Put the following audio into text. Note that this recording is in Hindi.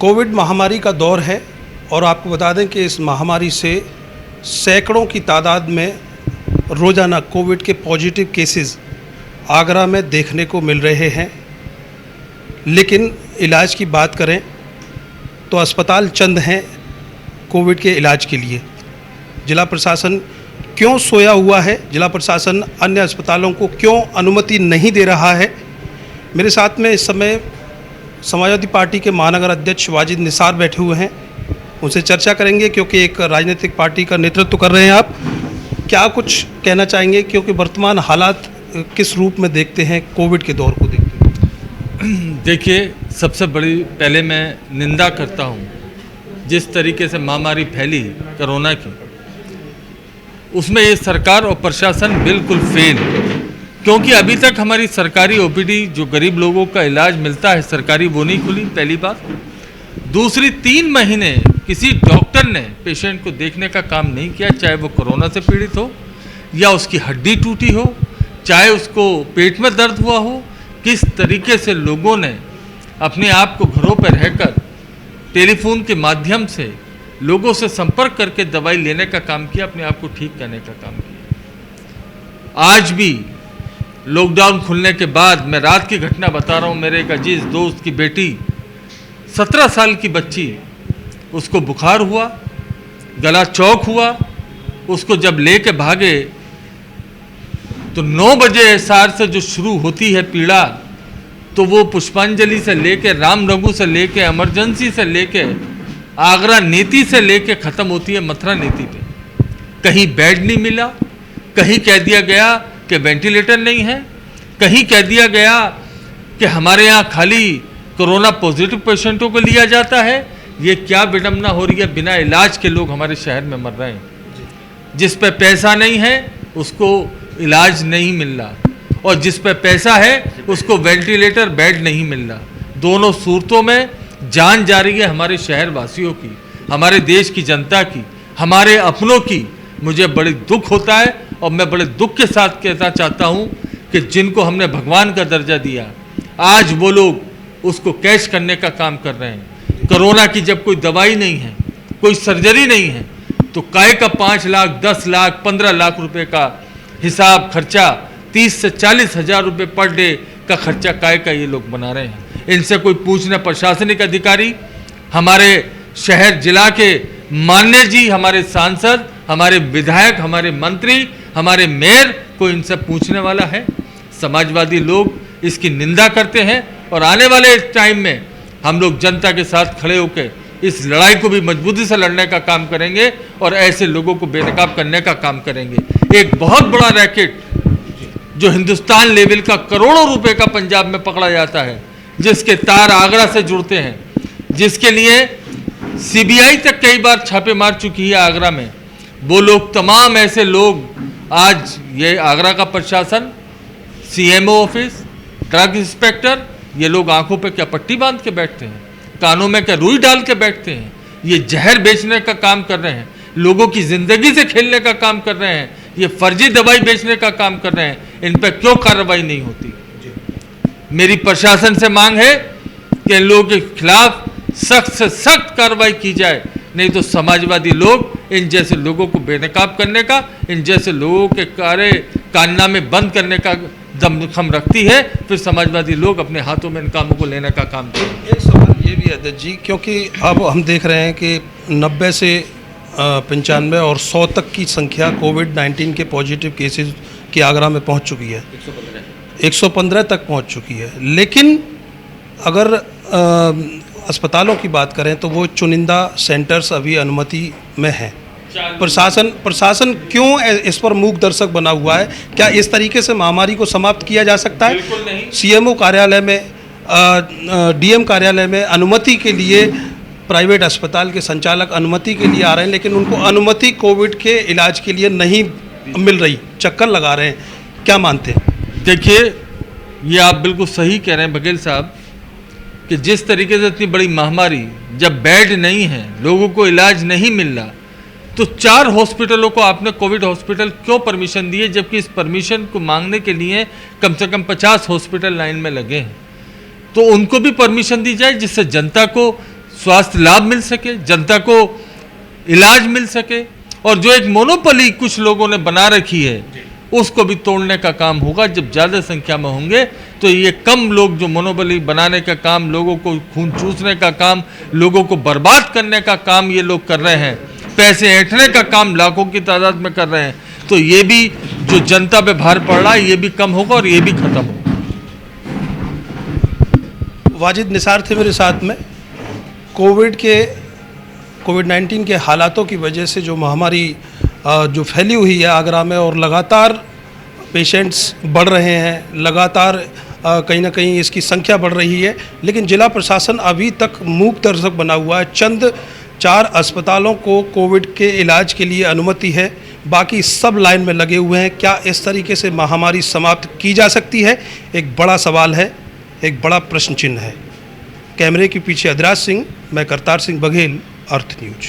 कोविड महामारी का दौर है और आपको बता दें कि इस महामारी से सैकड़ों की तादाद में रोज़ाना कोविड के पॉजिटिव केसेस आगरा में देखने को मिल रहे हैं। लेकिन इलाज की बात करें तो अस्पताल चंद हैं कोविड के इलाज के लिए। जिला प्रशासन क्यों सोया हुआ है, जिला प्रशासन अन्य अस्पतालों को क्यों अनुमति नहीं दे रहा है। मेरे साथ में इस समय समाजवादी पार्टी के महानगर अध्यक्ष वाजिद निसार बैठे हुए हैं, उनसे चर्चा करेंगे क्योंकि एक राजनीतिक पार्टी का नेतृत्व कर रहे हैं आप। क्या कुछ कहना चाहेंगे, क्योंकि वर्तमान हालात किस रूप में देखते हैं, कोविड के दौर को देखते हैं? देखिए, सबसे बड़ी पहले मैं निंदा करता हूँ जिस तरीके से महामारी फैली कोरोना की, उसमें ये सरकार और प्रशासन बिल्कुल फेल। क्योंकि अभी तक हमारी सरकारी ओपीडी जो गरीब लोगों का इलाज मिलता है सरकारी, वो नहीं खुली, पहली बात। दूसरी, 3 महीने किसी डॉक्टर ने पेशेंट को देखने का काम नहीं किया, चाहे वो कोरोना से पीड़ित हो या उसकी हड्डी टूटी हो, चाहे उसको पेट में दर्द हुआ हो। किस तरीके से लोगों ने अपने आप को घरों पर रहकर टेलीफोन के माध्यम से लोगों से संपर्क करके दवाई लेने का काम किया, अपने आप को ठीक करने का काम किया। आज भी लॉकडाउन खुलने के बाद, मैं रात की घटना बता रहा हूँ, मेरे एक अजीज दोस्त की बेटी 17 साल की बच्ची, उसको बुखार हुआ, गला चौक हुआ, उसको जब लेके भागे तो 9 बजे एसआर से जो शुरू होती है पीड़ा, तो वो पुष्पांजलि से लेके, राम रघु से लेके, इमरजेंसी से लेके, आगरा नीति से लेके ख़त्म होती है मथुरा नीति पे। कहीं बेड नहीं मिला, कहीं कह दिया गया कि वेंटिलेटर नहीं है, कहीं कह दिया गया कि हमारे यहाँ खाली कोरोना पॉजिटिव पेशेंटों को लिया जाता है। ये क्या विडंबना हो रही है, बिना इलाज के लोग हमारे शहर में मर रहे हैं। जिस पे पैसा नहीं है उसको इलाज नहीं मिल रहा, और जिस पे पैसा है उसको वेंटिलेटर बेड नहीं मिल रहा। दोनों सूरतों में जान जा रही है हमारे शहर वासियों की, हमारे देश की जनता की, हमारे अपनों की। मुझे बड़ी दुख होता है और मैं बड़े दुख के साथ कहना चाहता हूँ कि जिनको हमने भगवान का दर्जा दिया, आज वो लोग उसको कैश करने का काम कर रहे हैं। कोरोना की जब कोई दवाई नहीं है, कोई सर्जरी नहीं है, तो काय का 5 लाख, 10 लाख, 15 लाख रुपए का हिसाब खर्चा, 30 से 40 हज़ार रुपये पर डे का खर्चा काय का ये लोग बना रहे हैं। इनसे कोई पूछना, प्रशासनिक अधिकारी, हमारे शहर जिला के माननीय जी, हमारे सांसद, हमारे विधायक, हमारे मंत्री, हमारे मेयर, कोई इनसे पूछने वाला है? समाजवादी लोग इसकी निंदा करते हैं और आने वाले टाइम में हम लोग जनता के साथ खड़े होकर इस लड़ाई को भी मजबूती से लड़ने का काम करेंगे और ऐसे लोगों को बेनकाब करने का काम करेंगे। एक बहुत बड़ा रैकेट जो हिंदुस्तान लेवल का करोड़ों रुपए का पंजाब में पकड़ा जाता है, जिसके तार आगरा से जुड़ते हैं, जिसके लिए सीबीआई तक कई बार छापे मार चुकी है आगरा में। वो लोग, तमाम ऐसे लोग, आज ये आगरा का प्रशासन, सीएमओ ऑफिस, ड्रग इंस्पेक्टर, ये लोग आंखों पे क्या पट्टी बांध के बैठते हैं, कानों में क्या रुई डाल के बैठते हैं। ये जहर बेचने का काम कर रहे हैं, लोगों की जिंदगी से खेलने का काम कर रहे हैं, ये फर्जी दवाई बेचने का काम कर रहे हैं। इन पर क्यों कार्रवाई नहीं होती? मेरी प्रशासन से मांग है कि इन लोगों के खिलाफ सख्त से सख्त कार्रवाई की जाए, नहीं तो समाजवादी लोग इन जैसे लोगों को बेनकाब करने का, इन जैसे लोगों के कारनामे बंद करने का दमखम रखती है, फिर समाजवादी लोग अपने हाथों में इन कामों को लेने का काम करेंगे। एक सवाल ये भी है अध्यक्ष जी, क्योंकि अब हम देख रहे हैं कि 90 से 95 और 100 तक की संख्या कोविड-19 के पॉजिटिव केसेस की आगरा में पहुंच चुकी है, 115 तक पहुंच चुकी है। लेकिन अगर अस्पतालों की बात करें तो वो चुनिंदा सेंटर्स अभी अनुमति में हैं। प्रशासन क्यों इस पर मूक दर्शक बना हुआ है? क्या इस तरीके से महामारी को समाप्त किया जा सकता है? बिल्कुल नहीं। सीएमओ कार्यालय में, डीएम कार्यालय में अनुमति के लिए प्राइवेट अस्पताल के संचालक अनुमति के लिए आ रहे हैं, लेकिन उनको अनुमति कोविड के इलाज के लिए नहीं मिल रही, चक्कर लगा रहे हैं। क्या मानते हैं? देखिए, ये आप बिल्कुल सही कह रहे हैं बघेल साहब कि जिस तरीके से इतनी बड़ी महामारी, जब बेड नहीं है, लोगों को इलाज नहीं मिल रहा, तो 4 हॉस्पिटलों को आपने कोविड हॉस्पिटल क्यों परमिशन दी है, जबकि इस परमिशन को मांगने के लिए कम से कम 50 हॉस्पिटल लाइन में लगे हैं। तो उनको भी परमिशन दी जाए, जिससे जनता को स्वास्थ्य लाभ मिल सके, जनता को इलाज मिल सके, और जो एक मोनोपोली कुछ लोगों ने बना रखी है उसको भी तोड़ने का काम होगा। जब ज़्यादा संख्या में होंगे तो ये कम लोग जो मोनोपोली बनाने का काम, लोगों को खून चूसने का काम, लोगों को बर्बाद करने का काम ये लोग कर रहे हैं, पैसे ऐंठने का काम लाखों की तादाद में कर रहे हैं, तो ये भी जो जनता पे भार पड़ रहा है ये भी कम होगा और ये भी खत्म होगा। वाजिद निसार थे मेरे साथ में। कोविड-19 के हालातों की वजह से जो महामारी जो फैली हुई है आगरा में, और लगातार पेशेंट्स बढ़ रहे हैं, लगातार कहीं ना कहीं इसकी संख्या बढ़ रही है, लेकिन जिला प्रशासन अभी तक मूक दर्शक बना हुआ है। चंद 4 अस्पतालों को कोविड के इलाज के लिए अनुमति है, बाकी सब लाइन में लगे हुए हैं। क्या इस तरीके से महामारी समाप्त की जा सकती है? एक बड़ा सवाल है, एक बड़ा प्रश्न चिन्ह है। कैमरे के पीछे अदराज सिंह, मैं करतार सिंह बघेल, अर्थ न्यूज।